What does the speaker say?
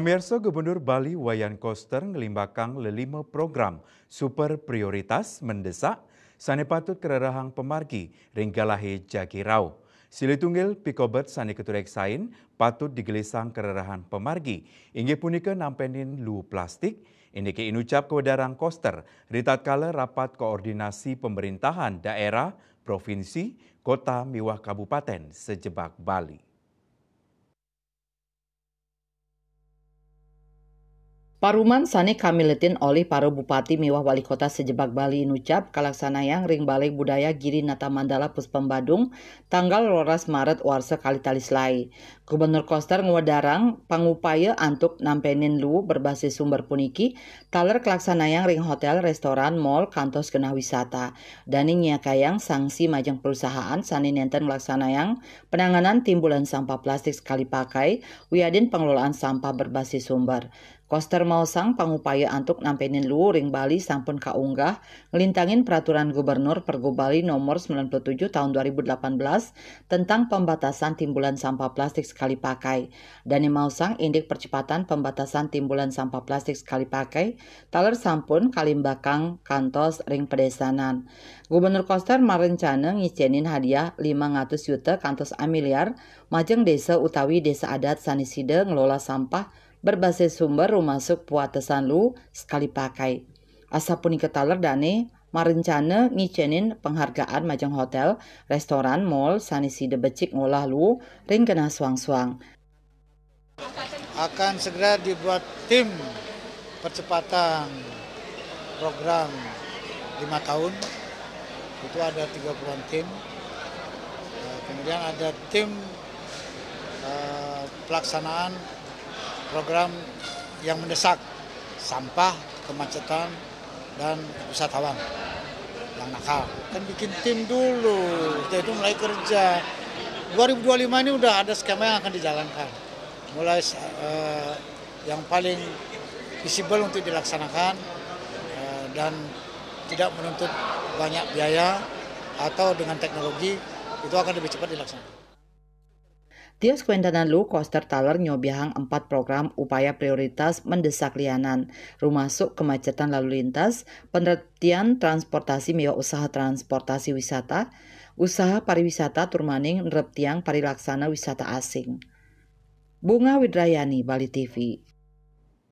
Pemirsa Gubernur Bali Wayan Koster ngelimbakang lelima program super prioritas mendesak sane patut kererahang pemargi ringgalahe Jakirau. Silitunggil pikobet sane keturek sain patut digelisang kererahan pemargi inggih punika nampenin lu plastik. Ini ke inucap kewedarang Koster ritatkala rapat koordinasi pemerintahan daerah, provinsi, kota miwah kabupaten sejebak Bali. Paruman sane kamiletin oleh para bupati miwah wali kota sejebak Bali nucap kalaksanayang ring Balai Budaya Giri Nata Mandala Puspem Badung tanggal 12 Maret warsa kali talislai. Gubernur Koster ngewedarang pangupaya antuk nampenin lu berbasis sumber puniki taler kelaksanayang ring hotel, restoran, mall, kantos genah wisata. Dani nyakayang sanksi majang perusahaan sane nenten kelaksanayang penanganan timbulan sampah plastik sekali pakai wiadin pengelolaan sampah berbasis sumber. Koster mausang pangupaya antuk nampenin lu ring Bali sampun kaunggah ngelintangin peraturan gubernur Pergub Bali nomor 97 tahun 2018 tentang pembatasan timbulan sampah plastik sekali pakai. Dani mausang indik percepatan pembatasan timbulan sampah plastik sekali pakai taler sampun kalimbakang kantos ring pedesanan. Gubernur Koster marencana ngicenin hadiah 500 juta kantos miliar majeng desa utawi desa adat sanisida ngelola sampah berbasis sumber rumasuk puatesan lu sekali pakai. Asa punika taler dane marencana ngicenin penghargaan majang hotel, restoran, mall, sanisida becik ngolah lu ring kena suang-suang. Akan segera dibuat tim percepatan program 5 tahun, itu ada 30-an tim. Kemudian ada tim pelaksanaan program yang mendesak sampah, kemacetan, dan wisatawan yang nakal. Kan bikin tim dulu, setelah itu mulai kerja. 2025 ini udah ada skema yang akan dijalankan. Mulai yang paling visible untuk dilaksanakan dan tidak menuntut banyak biaya atau dengan teknologi, itu akan lebih cepat dilaksanakan. Tios kuendanan lu Koster taler nyobiahang 4 program upaya prioritas mendesak lianan, rumasuk kemacetan lalu lintas, pengertian transportasi miwa usaha transportasi wisata, usaha pariwisata turmaning nereptiang parilaksana wisata asing. Bunga Widrayani, Bali TV.